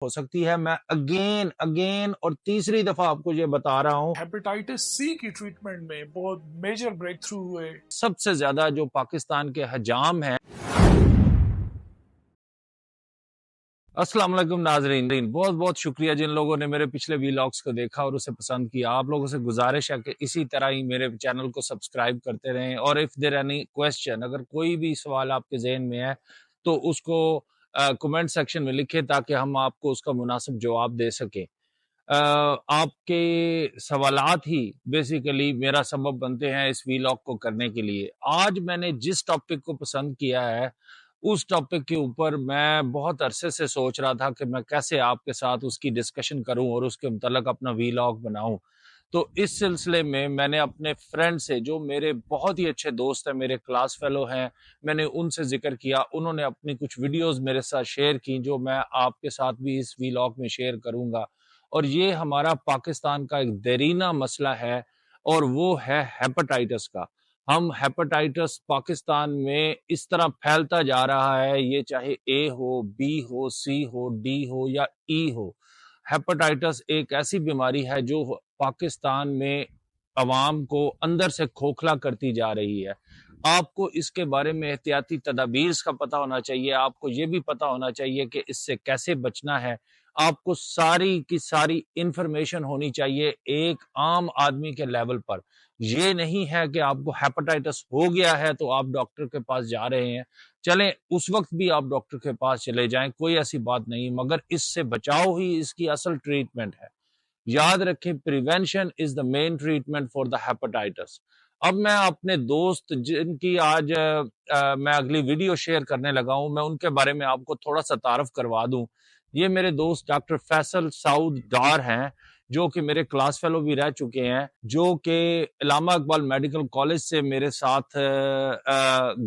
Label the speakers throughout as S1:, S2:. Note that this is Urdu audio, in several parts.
S1: ہو سکتی ہے. میں اگین اور تیسری دفعہ آپ کو یہ بتا رہا ہوں,
S2: ہیپیٹائٹس سی کی ٹریٹمنٹ میں بہت میجر بریک تھرو ہوئے.
S1: سب سے زیادہ جو پاکستان کے حجام ہیں. السلام علیکم ناظرین, بہت بہت شکریہ جن لوگوں نے میرے پچھلے ویلاگس کو دیکھا اور اسے پسند کیا. آپ لوگوں سے گزارش ہے کہ اسی طرح ہی میرے چینل کو سبسکرائب کرتے رہیں, اور اف دیر اینی کویسچن, اگر کوئی بھی سوال آپ کے ذہن میں ہے تو اس کو کمنٹ سیکشن میں لکھیں تاکہ ہم آپ کو اس کا مناسب جواب دے سکیں. آپ کے سوالات ہی بیسیکلی میرا سبب بنتے ہیں اس ویلاگ کو کرنے کے لیے. آج میں نے جس ٹاپک کو پسند کیا ہے اس ٹاپک کے اوپر میں بہت عرصے سے سوچ رہا تھا کہ میں کیسے آپ کے ساتھ اس کی ڈسکشن کروں اور اس کے متعلق اپنا ویلاگ بناؤں. تو اس سلسلے میں نے اپنے فرینڈ سے, جو میرے بہت ہی اچھے دوست ہیں, میرے کلاس فیلو ہیں, میں نے ان سے ذکر کیا. انہوں نے اپنی کچھ ویڈیوز میرے ساتھ شیئر کی جو میں آپ کے ساتھ بھی اس ویلاگ میں شیئر کروں گا. اور یہ ہمارا پاکستان کا ایک دیرینہ مسئلہ ہے, اور وہ ہے ہیپاٹائٹس کا. ہم ہیپاٹائٹس پاکستان میں اس طرح پھیلتا جا رہا ہے, یہ چاہے اے ہو, be who, C who, D ہو یا ای ہو. ہیپاٹائٹس ایک ایسی بیماری ہے جو پاکستان میں عوام کو اندر سے کھوکھلا کرتی جا رہی ہے. آپ کو اس کے بارے میں احتیاطی تدابیر کا پتہ ہونا چاہیے. آپ کو یہ بھی پتہ ہونا چاہیے کہ اس سے کیسے بچنا ہے. آپ کو ساری کی ساری انفارمیشن ہونی چاہیے ایک عام آدمی کے لیول پر. یہ نہیں ہے کہ آپ کو ہیپاٹائٹس ہو گیا ہے تو آپ ڈاکٹر کے پاس جا رہے ہیں, چلیں اس وقت بھی آپ ڈاکٹر کے پاس چلے جائیں, کوئی ایسی بات نہیں, مگر اس سے بچاؤ ہی اس کی اصل ٹریٹمنٹ ہے. یاد رکھیں, prevention is the main treatment for the hepatitis. اب میں اپنے دوست جن کی آج میں اگلی ویڈیو شیئر کرنے لگا ہوں, میں ان کے بارے میں آپ کو تھوڑا سا تعارف کروا دوں. یہ میرے دوست ڈاکٹر فیصل سعود ڈار ہیں, جو کہ میرے کلاس فیلو بھی رہ چکے ہیں, جو کہ علامہ اقبال میڈیکل کالج سے میرے ساتھ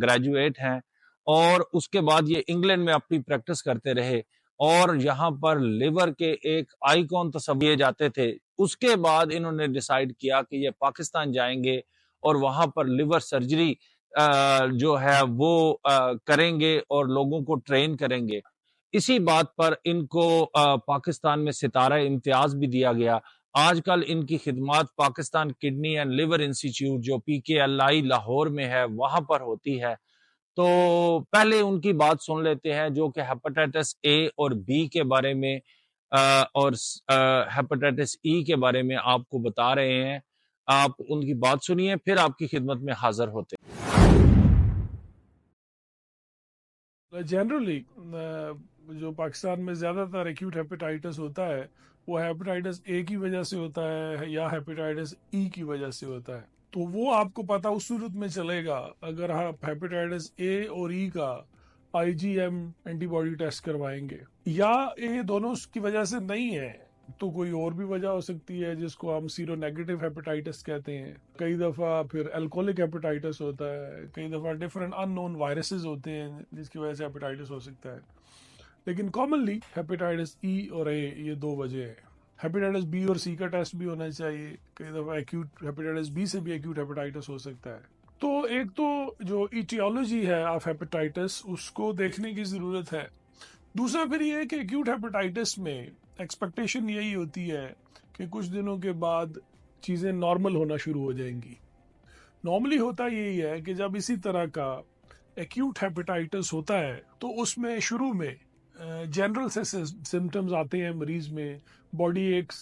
S1: گریجویٹ ہیں, اور اس کے بعد یہ انگلینڈ میں اپنی پریکٹس کرتے رہے, اور یہاں پر لیور کے ایک آئیکن تصور جاتے تھے. اس کے بعد انہوں نے ڈیسائیڈ کیا کہ یہ پاکستان جائیں گے اور وہاں پر لیور سرجری جو ہے وہ کریں گے اور لوگوں کو ٹرین کریں گے. اسی بات پر ان کو پاکستان میں ستارہ امتیاز بھی دیا گیا. آج کل ان کی خدمات Pakistan kidney and liver institute جو PKLI لاہور میں ہے وہاں پر ہوتی ہے. تو پہلے ان کی بات سن لیتے ہیں جو کہ ہیپاٹائٹس اے اور بی کے بارے میں اور ہیپاٹائٹس ای کے بارے میں آپ کو بتا رہے ہیں. آپ ان کی بات سنیے, پھر آپ کی خدمت میں حاضر ہوتے ہیں.
S2: جنرلی جو پاکستان میں زیادہ تر ایکیوٹ ہیپیٹائٹس ہوتا ہے وہ ہیپیٹائٹس اے کی وجہ سے ہوتا ہے یا ہیپیٹائٹس ای کی وجہ سے ہوتا ہے. تو وہ آپ کو پتہ اس صورت میں چلے گا اگر آپ ہیپیٹائٹس اے اور ای کا IgM اینٹی باڈی ٹیسٹ کروائیں گے, یا یہ دونوں کی وجہ سے نہیں ہے تو کوئی اور بھی وجہ ہو سکتی ہے جس کو ہم سیرو نیگیٹو ہیپیٹائٹس کہتے ہیں. کئی دفعہ پھر الکوہولک ہیپیٹائٹس ہوتا ہے, کئی دفعہ ڈفرینٹ ان نون وائرسز ہوتے ہیں جس کی وجہ سے ہیپیٹائٹس ہو سکتا ہے. لیکن کامنلی ہیپیٹائٹس ای اور اے یہ دو وجہ ہیں. ہیپیٹائٹس بی اور سی کا ٹیسٹ بھی ہونا چاہیے. کئی دفعہ ایکیوٹ ہیپیٹائٹس بی سے بھی ایکیوٹ ہیپیٹائٹس ہو سکتا ہے. تو ایک تو جو ایٹیولوجی ہے آف ہیپیٹائٹس اس کو دیکھنے کی ضرورت ہے. دوسرا پھر یہ ہے کہ ایکیوٹ ہیپیٹائٹس میں ایکسپیکٹیشن یہی ہوتی ہے کہ کچھ دنوں کے بعد چیزیں نارمل ہونا شروع ہو جائیں گی. نارملی ہوتا یہی ہے کہ جب اسی طرح کا ایکیوٹ ہیپیٹائٹس ہوتا ہے تو اس میں شروع میں جنرل سے سمٹمز آتے ہیں مریض میں, باڈی ایکس,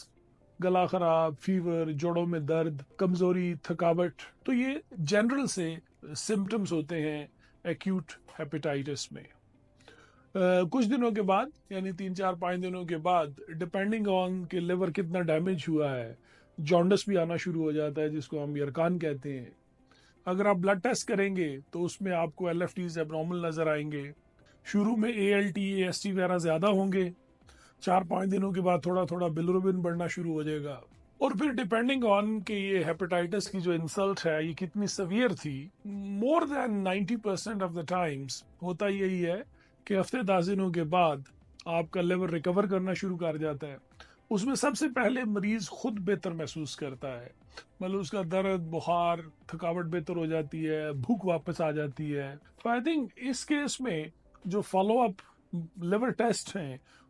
S2: گلا خراب, فیور, جوڑوں میں درد, کمزوری, تھکاوٹ. تو یہ جنرل سے سمٹمز ہوتے ہیں ایکیوٹ ہیپیٹائٹس میں. کچھ دنوں کے بعد یعنی 3-4-5 دنوں کے بعد ڈپینڈنگ آن کہ لیور کتنا ڈیمیج ہوا ہے جانڈس بھی آنا شروع ہو جاتا ہے جس کو ہم یرکان کہتے ہیں. اگر آپ بلڈ ٹیسٹ کریں گے تو اس میں آپ کو LFTs ایبنارمل نظر آئیں گے. شروع میں ALT AST وغیرہ زیادہ ہوں گے, 4-5 دنوں کے بعد تھوڑا تھوڑا بلروبن بڑھنا شروع ہو جائے گا. اور پھر ڈیپینڈنگ آن کہ یہ ہیپیٹائٹس کی جو انسلٹ ہے یہ کتنی سیویئر تھی, مور دین 90% آف دا ٹائمز ہوتا یہی ہے کہ ہفتے 10 دنوں کے بعد آپ کا لیور ریکور کرنا شروع کر جاتا ہے. اس میں سب سے پہلے مریض خود بہتر محسوس کرتا ہے, مطلب اس کا درد, بخار, تھکاوٹ بہتر ہو جاتی ہے, بھوک واپس آ جاتی ہے. تو آئی تھنک اس کیس میں جو فالو اپ لیور ٹیسٹ ہیں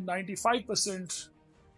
S2: 95%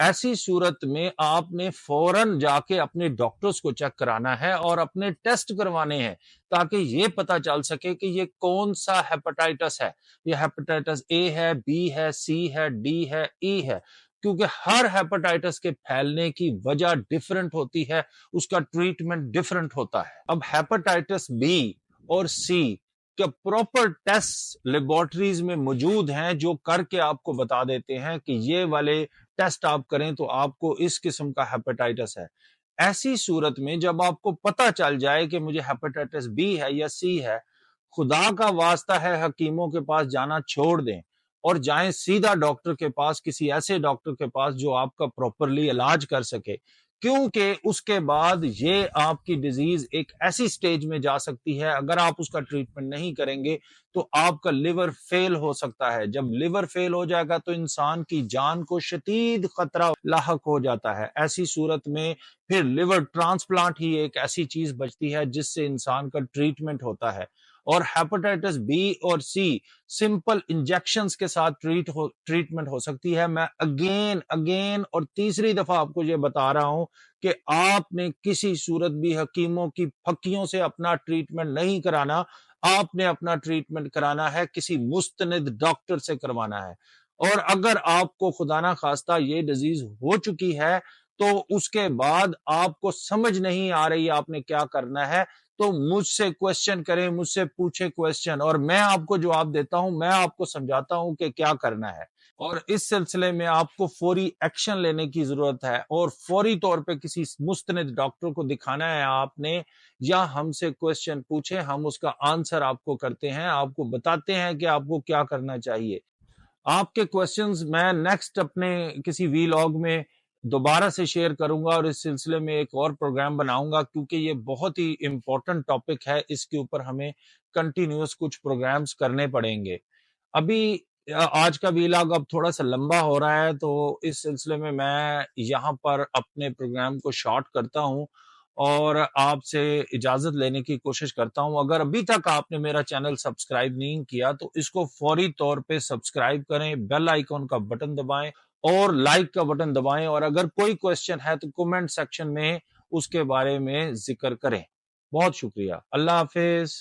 S1: ایسی صورت میں آپ نے فوراً جا کے اپنے ڈاکٹرز کو چیک کرانا ہے اور اپنے ٹیسٹ کروانے ہیں تاکہ یہ پتا چل سکے کہ یہ کون سا ہیپاٹائٹس ہے، یہ ہیپاٹائٹس اے ہے، بی ہے، سی ہے، ڈی ہے، ای ہے، کیونکہ ہر ہیپاٹائٹس کے پھیلنے کی وجہ ڈیفرنٹ ہوتی ہے، اس کا ٹریٹمنٹ ڈیفرنٹ ہوتا ہے۔ اب ہیپاٹائٹس بی اور سی کہ پراپر ٹیسٹ لیبارٹریز میں موجود ہیں جو کر کے آپ کو بتا دیتے ہیں کہ یہ والے ٹیسٹ آپ کریں تو آپ کو اس قسم کا ہیپاٹائٹس ہے۔ ایسی صورت میں جب آپ کو پتا چل جائے کہ مجھے ہیپاٹائٹس بی ہے یا سی ہے، خدا کا واسطہ ہے حکیموں کے پاس جانا چھوڑ دیں اور جائیں سیدھا ڈاکٹر کے پاس، کسی ایسے ڈاکٹر کے پاس جو آپ کا پراپرلی علاج کر سکے، کیونکہ اس کے بعد یہ آپ کی ڈیزیز ایک ایسی سٹیج میں جا سکتی ہے، اگر آپ اس کا ٹریٹمنٹ نہیں کریں گے تو آپ کا لیور فیل ہو سکتا ہے۔ جب لیور فیل ہو جائے گا تو انسان کی جان کو شدید خطرہ لاحق ہو جاتا ہے۔ ایسی صورت میں پھر لیور ٹرانسپلانٹ ہی ایک ایسی چیز بچتی ہے جس سے انسان کا ٹریٹمنٹ ہوتا ہے۔ اور ہیپاٹائٹس بی اور سی سمپل انجیکشنز کے ساتھ ٹریٹمنٹ ہو سکتی ہے۔ میں اگین اور تیسری دفعہ آپ کو یہ بتا رہا ہوں کہ آپ نے کسی صورت بھی حکیموں کی پھکیوں سے اپنا ٹریٹمنٹ نہیں کرانا، آپ نے اپنا ٹریٹمنٹ کرانا ہے کسی مستند ڈاکٹر سے کروانا ہے۔ اور اگر آپ کو خدا نہ خواستہ یہ ڈیزیز ہو چکی ہے تو اس کے بعد آپ کو سمجھ نہیں آ رہی آپ نے کیا کرنا ہے تو مجھ سے کوسچن کریں، مجھ سے پوچھیں کوسچن، اور میں آپ کو جواب دیتا ہوں، میں آپ کو سمجھاتا ہوں کہ کیا کرنا ہے۔ اور اس سلسلے میں آپ کو فوری ایکشن لینے کی ضرورت ہے اور فوری طور پہ کسی مستند ڈاکٹر کو دکھانا ہے آپ نے، یا ہم سے کوسچن پوچھیں، ہم اس کا آنسر آپ کو کرتے ہیں، آپ کو بتاتے ہیں کہ آپ کو کیا کرنا چاہیے۔ آپ کے کوسچنز میں نیکسٹ اپنے کسی وی لاگ میں دوبارہ سے شیئر کروں گا اور اس سلسلے میں ایک اور پروگرام بناؤں گا کیونکہ یہ بہت ہی امپورٹنٹ ٹاپک ہے، اس کے اوپر ہمیں کنٹینیوس کچھ پروگرامز کرنے پڑیں گے۔ ابھی آج کا وی لاگ اب تھوڑا سا لمبا ہو رہا ہے تو اس سلسلے میں یہاں پر اپنے پروگرام کو شارٹ کرتا ہوں اور آپ سے اجازت لینے کی کوشش کرتا ہوں۔ اگر ابھی تک آپ نے میرا چینل سبسکرائب نہیں کیا تو اس کو فوری طور پہ سبسکرائب کریں، بیل آئیکن کا بٹن دبائیں اور لائک کا بٹن دبائیں، اور اگر کوئی کوسچن ہے تو کمنٹ سیکشن میں اس کے بارے میں ذکر کریں۔ بہت شکریہ، اللہ حافظ۔